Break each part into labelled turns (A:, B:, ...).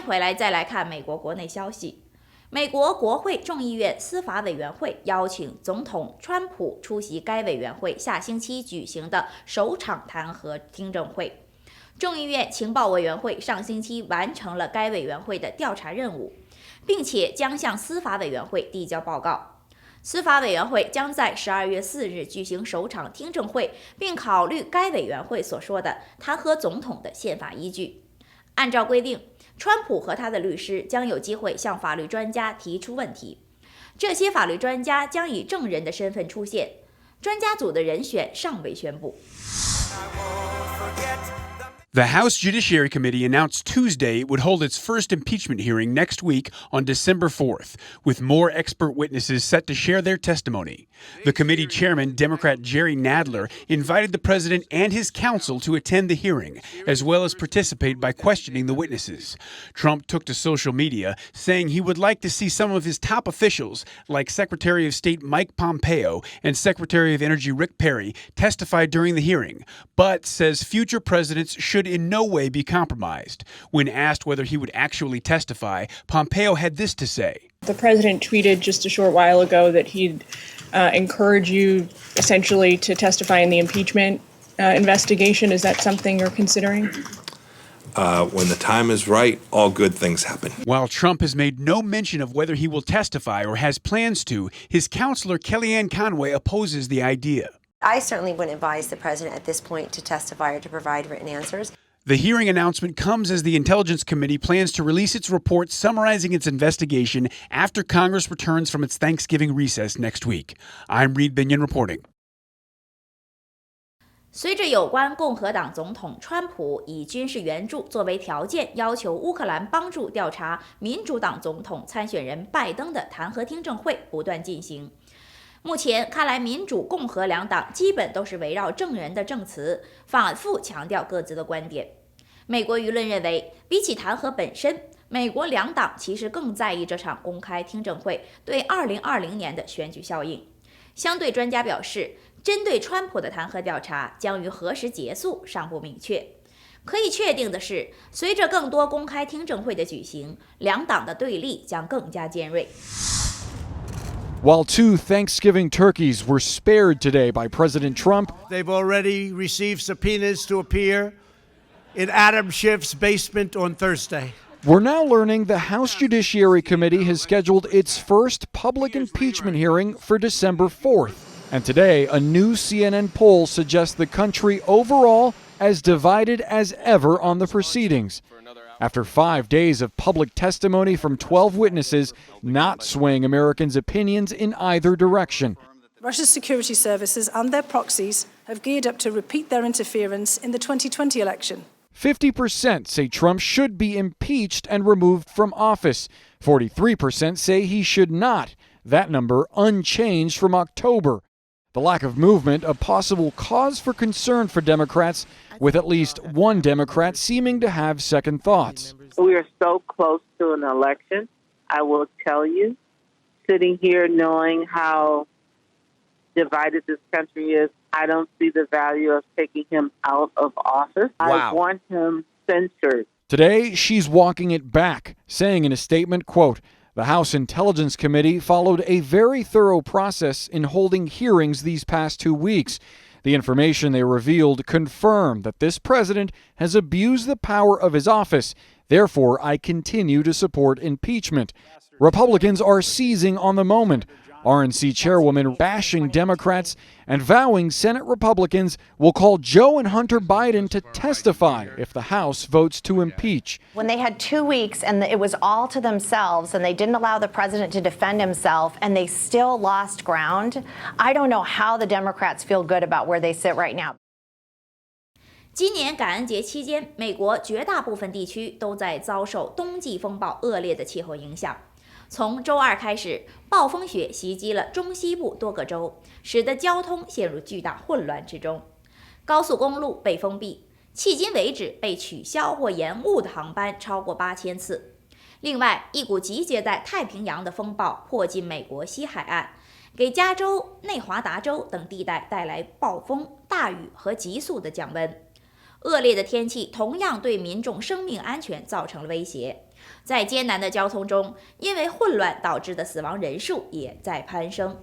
A: 回来再来看美国国内消息。美国国会众议院司法委员会邀请总统川普出席该委员会下星期举行的首场弹劾听证会。众议院情报委员会上星期完成了该委员会的调查任务，并且将向司法委员会递交报告。司法委员会将在12月4日举行首场听证会，并考虑该委员会所说的弹劾总统的宪法依据。按照规定，川普和他的律师将有机会向法律专家提出问题，这些法律专家将以证人的身份出现。专家组的人选尚未宣布。
B: The House Judiciary Committee announced Tuesday it would hold its first impeachment hearing next week on December 4th, with more expert witnesses set to share their testimony. The committee chairman, Democrat Jerry Nadler, invited the president and his counsel to attend the hearing, as well as participate by questioning the witnesses. Trump took to social media, saying he would like to see some of his top officials, like Secretary of State Mike Pompeo and Secretary of Energy Rick Perry, testify during the hearing, but says future presidents should in no way be compromised. When asked whether he would actually testify, Pompeo had this to say.
C: The president tweeted just a short while ago that he'd encourage you essentially to testify in the impeachment investigation. Is that something you're considering?
D: When the time is right, all good things happen.
B: While Trump has made no mention of whether he will testify or has plans to, his counselor Kellyanne Conway opposes the idea.
E: I certainly wouldn't advise the president at this point to testify or to provide written answers.
B: The hearing announcement comes as the Intelligence Committee plans to release its report summarizing its investigation after Congress returns from its Thanksgiving recess next week. I'm Reed Binion reporting.
A: 随着有关共和党总统川普以军事援助作为条件要求乌克兰帮助调查民主党总统参选人拜登的弹劾听证会不断进行，目前看来，民主、共和两党基本都是围绕证人的证词，反复强调各自的观点。美国舆论认为，比起弹劾本身，美国两党其实更在意这场公开听证会对2020年的选举效应。相对专家表示，针对川普的弹劾调查将于何时结束尚不明确。可以确定的是，随着更多公开听证会的举行，两党的对立将更加尖锐。
F: While 2 Thanksgiving turkeys were spared today by President Trump,
G: they've already received subpoenas to appear in Adam Schiff's basement on Thursday.
F: We're now learning the House Judiciary Committee has scheduled its first public impeachment hearing for December 4th. And today, a new CNN poll suggests the country overall as divided as ever on the proceedings. After 5 days of public testimony from 12 witnesses, not swaying Americans' opinions in either direction.
H: Russia's security services and their proxies have geared up to repeat their interference in the 2020 election.
F: 50% say Trump should be impeached and removed from office. 43% say he should not. That number unchanged from October. The lack of movement a possible cause for concern for Democrats, with at least one Democrat seeming to have second thoughts.
I: We are so close to an election. I will tell you, sitting here knowing how divided this country is, I don't see the value of taking him out of office.
F: Wow.
I: I want him censored.
F: Today, she's walking it back, saying in a statement, quote, "The House Intelligence Committee followed a very thorough process in holding hearings these past 2 weeks. The information they revealed confirmed that this president has abused the power of his office. Therefore, I continue to support impeachment." Republicans are seizing on the moment. RNC chairwoman bashing Democrats and vowing Senate Republicans will call Joe and Hunter Biden to testify if the House votes to impeach.
E: When they had 2 weeks and it was all to themselves and they didn't allow the president to defend himself and they still lost ground, I don't know how the Democrats feel good about where they sit right now.
A: 今年感恩节期间，美国绝大部分地区都在遭受冬季风暴恶劣的气候影响。从周二开始，暴风雪袭击了中西部多个州，使得交通陷入巨大混乱之中。高速公路被封闭，迄今为止被取消或延误的航班超过8000次。另外，一股集结在太平洋的风暴迫近美国西海岸，给加州、内华达州等地带带来暴风、大雨和急速的降温。恶劣的天气同样对民众生命安全造成了威胁。在艰难的交通中，因为混乱导致的死亡人数也在攀升。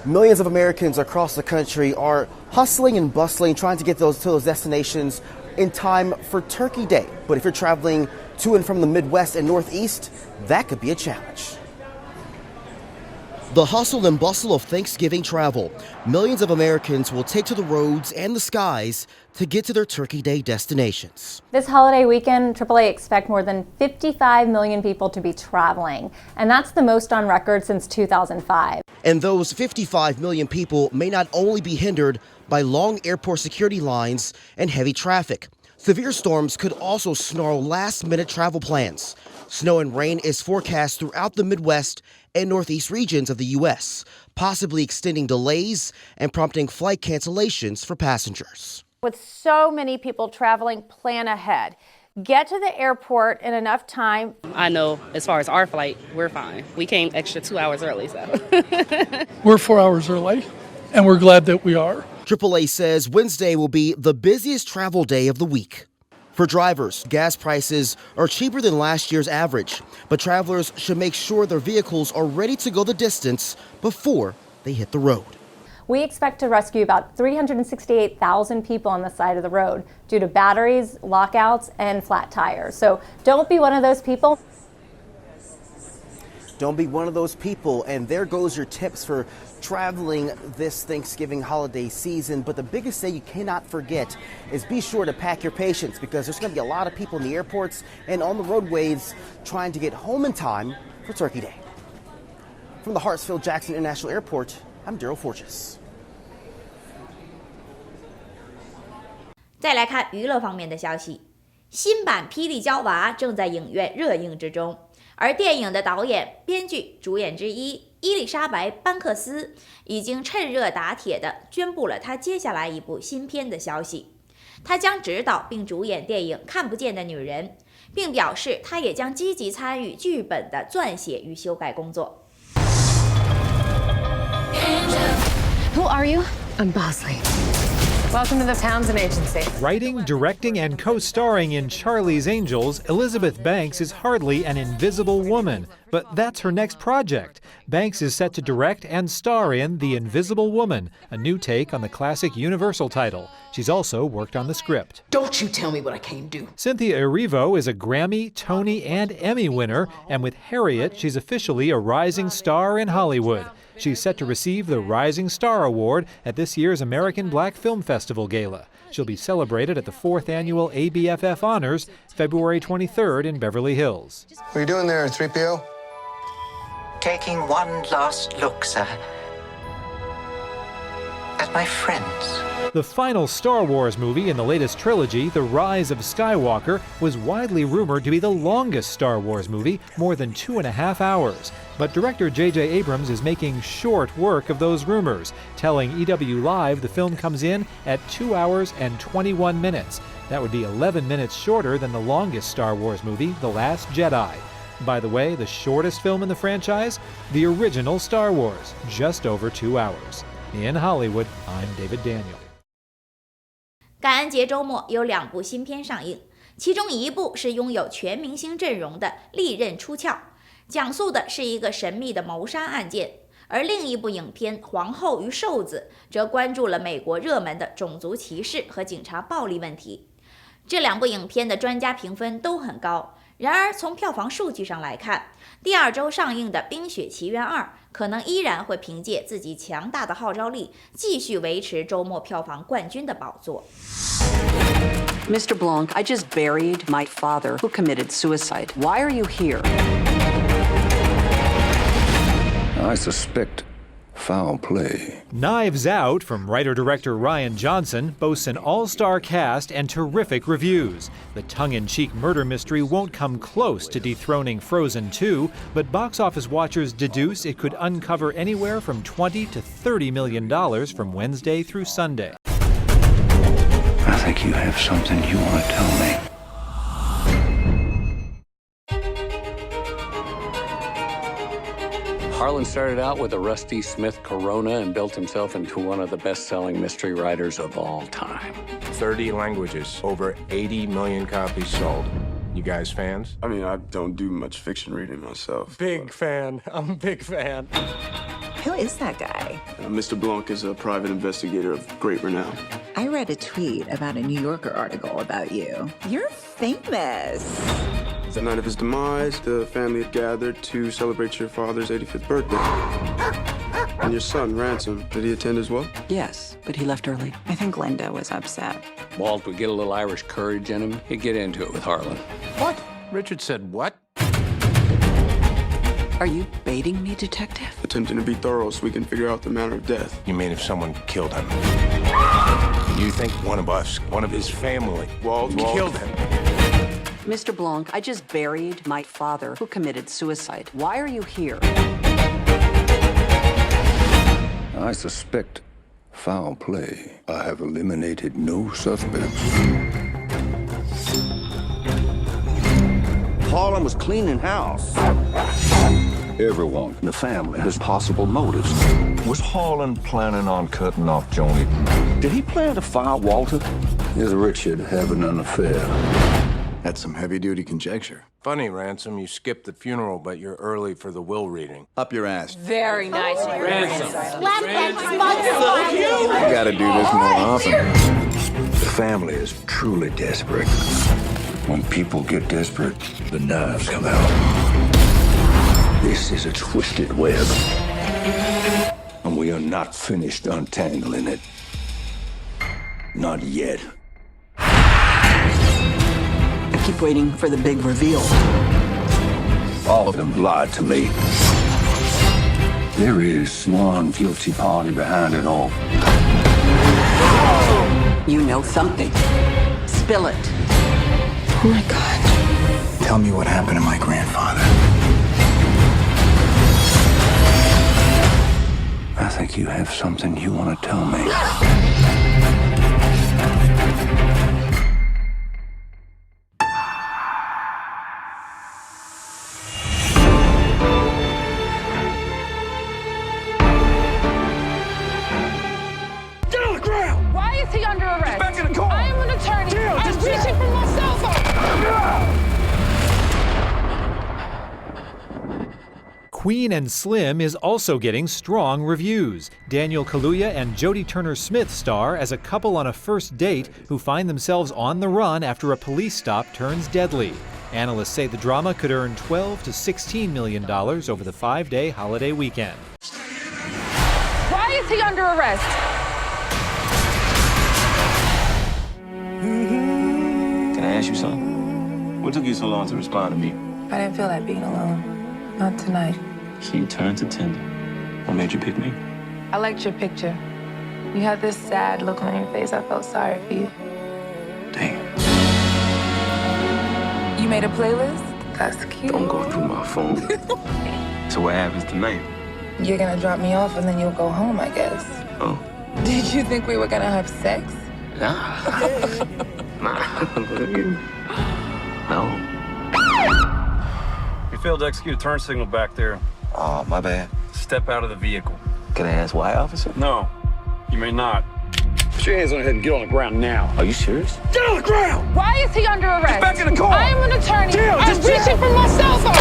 J: Millions of Americans across the country are hustling and bustling, trying to get to those destinations in time for Turkey Day. But if you're traveling to and from the Midwest and Northeast, that could be a challenge. The hustle and bustle of Thanksgiving travel. Millions of Americans will take to the roads and the skies to get to their Turkey Day destinations.
K: This holiday weekend, AAA expect more than 55 million people to be traveling, and that's the most on record since 2005.
J: And those 55 million people may not only be hindered by long airport security lines and heavy traffic. Severe storms could also snarl last-minute travel plans. Snow and rain is forecast throughout the Midwest and Northeast regions of the U.S., possibly extending delays and prompting flight cancellations for passengers.
E: With so many people traveling, plan ahead. Get to the airport in enough time.
L: I know as far as our flight, we're fine. We came extra 2 hours early, so.
M: We're 4 hours early, and we're glad that we are.
J: AAA says Wednesday will be the busiest travel day of the week. For drivers, gas prices are cheaper than last year's average, but travelers should make sure their vehicles are ready to go the distance before they hit the road.
K: We expect to rescue about 368,000 people on the side of the road due to batteries, lockouts, and flat tires. So don't be one of those people.
J: Don't be one of those people, and there goes your tips for traveling this Thanksgiving holiday season. But the biggest thing you cannot forget is be sure to pack your patience, because there's going to be a lot of people in the airports and on the roadways trying to get home in time for Turkey Day. From the Hartsfield-Jackson International Airport, I'm Daryl Forges.
A: 再来看娱乐方面的消息，新版《霹雳娇娃》正在影院热映之中。而电影的导演、编剧、主演之一伊丽莎白·班克斯已经趁热打铁地宣布了她接下来一部新片的消息。她将执导并主演电影《看不见的女人》，并表示她也将积极参与剧本的撰写与修改工作。
N: Who are you? I'm Bosley. Welcome to the Townsend Agency.
O: Writing, directing, and co-starring in Charlie's Angels, Elizabeth Banks is hardly an invisible woman, but that's her next project. Banks is set to direct and star in The Invisible Woman, a new take on the classic Universal title. She's also worked on the script.
N: Don't you tell me what I can't do.
O: Cynthia Erivo is a Grammy, Tony, and Emmy winner, and with Harriet, she's officially a rising star in Hollywood. She's set to receive the Rising Star Award at this year's American Black Film Festival Gala. She'll be celebrated at the 4th Annual ABFF Honors, February 23rd in Beverly Hills.
P: What are you doing there, 3PO?
Q: Taking one last look, sir, at my friends.
O: The final Star Wars movie in the latest trilogy, The Rise of Skywalker, was widely rumored to be the longest Star Wars movie, more than 2.5 hours. But director J.J. Abrams is making short work of those rumors, telling EW Live the film comes in at 2 hours and 21 minutes. That would be 11 minutes shorter than the longest Star Wars movie, The Last Jedi. By the way, the shortest film in the franchise? The original Star Wars, just over 2 hours. In Hollywood, I'm David Daniel.
A: 感恩节周末有2部新片上映，其中一部是拥有全明星阵容的《利刃出鞘》，讲述的是一个神秘的谋杀案件；而另一部影片《皇后与瘦子》则关注了美国热门的种族歧视和警察暴力问题。这2部影片的专家评分都很高，然而从票房数据上来看，第2周上映的《冰雪奇缘2》可能依然会凭借自己强大的号召力，继续维持周末票房冠军的宝座。
R: Mr. Blanc, I just buried my father who committed suicide. Why are you here?
S: I suspect foul play.
O: Knives Out, from writer-director Rian Johnson, boasts an all-star cast and terrific reviews. The tongue-in-cheek murder mystery won't come close to dethroning Frozen 2, but box office watchers deduce it could uncover anywhere from $20 to $30 million from Wednesday through Sunday.
S: I think you have something you want to tell me.
T: Harlan started out with a Rusty Smith Corona and built himself into one of the best-selling mystery writers of all time.
U: 30 languages, over 80 million copies sold.
P: You guys fans?
U: I mean, I don't do much fiction reading myself.
P: Big fan. I'm a big fan.
V: Who is that guy?
U: Mr. Blanc is a private investigator of great renown.
V: I read a tweet about a New Yorker article about you. You're famous.
U: The night of his demise, the family had gathered to celebrate your father's 85th birthday. And your son, Ransom, did he attend as well?
R: Yes, but he left early.
V: I think Linda was upset.
T: Walt would get a little Irish courage in him. He'd get into it with Harlan.
P: What? Richard said what?
R: Are you baiting me, detective?
U: Attempting to be thorough so we can figure out the manner of death.
P: You mean if someone killed him? You think one of us, one of his family,
U: Walt
P: killed him?
R: Mr. Blanc, I just buried my father who committed suicide. Why are you here?
S: I suspect foul play. I have eliminated no suspects. Harlan was cleaning house. Everyone in the family has possible motives. Was Harlan planning on cutting off Joni? Did he plan to fire Walter? Is Richard having an affair?
U: That's some heavy-duty conjecture.
P: Funny, Ransom, you skipped the funeral, but you're early for the will reading.
U: Up your ass.
N: Very nice.
P: Ransom.
S: I gotta do this more often. The family is truly desperate. When people get desperate, the knives come out. This is a twisted web. And we are not finished untangling it. Not yet.
R: I keep waiting for the big reveal.
S: All of them lied to me. There is one guilty party behind it all.
R: You know something. Spill it.
V: Oh my God.
S: Tell me what happened to my grandfather. I think you have something you want to tell me.
N: Why is he under arrest? Back in the car. I am an attorney. I'm reaching for my cell phone.
O: Queen and Slim is also getting strong reviews. Daniel Kaluuya and Jodie Turner-Smith star as a couple on a first date who find themselves on the run after a police stop turns deadly. Analysts say the drama could earn $12 to $16 million over the 5-day holiday weekend.
N: Why is he under arrest?
W: Can I ask you something? What took you so long to respond to me?
X: I didn't feel like being alone. Not tonight.
W: So you turned to Tinder. What made you pick me?
X: I liked your picture. You had this sad look on your face. I felt sorry for you.
W: Damn.
X: You made a playlist? That's cute.
W: Don't go through my phone. So what happens tonight?
X: You're gonna drop me off and then you'll go home, I guess.
W: Oh.
X: Did you think we were gonna have sex?
W: Nah. No.
Y: You failed to execute a turn signal back there.
W: Oh, my bad.
Y: Step out of the vehicle.
W: Can I ask why, officer?
Y: No, you may not.
S: Put your hands on your head and get on the ground now.
W: Are you serious?
S: Get on the ground!
N: Why is he under arrest?
S: Get back in the car!
N: I am an attorney.
S: Damn,
N: I'm
S: just
N: reaching for my cell phone.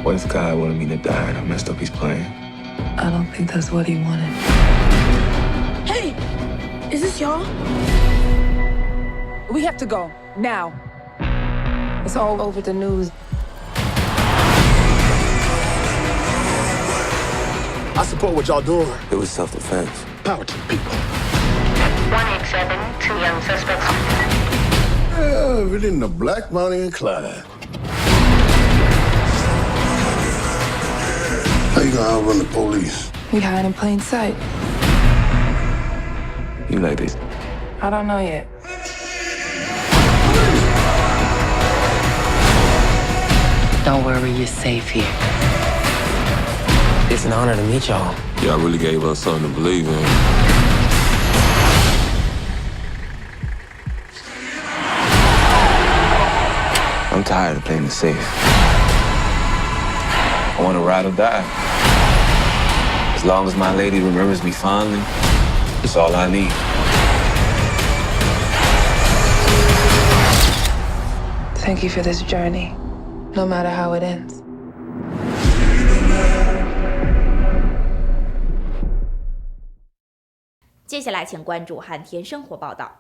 W: What if God wanted me to die and I messed up his plan?
X: I don't think that's what he wanted.
N: Hey, is this y'all?
X: We have to go, now. It's all over the news.
S: I support what y'all doing.
W: It was self-defense.
S: Power to the people.
Z: 187, 2 young suspects.
S: Yeah, we're in the Black Bonnie and Clyde. How you gonna outrun the police?
X: We hide in plain sight.
W: You like this?
X: I don't know yet.
Z: Don't worry, you're safe here.
W: It's an honor to meet y'all. Y'all really gave us something to believe in. I'm tired of playing it safe. I want to ride or die. long as my lady remembers me fondly, it's all I need.
X: Thank you for this journey, no matter how it ends.
A: 接下来，请关注汉天生活报道。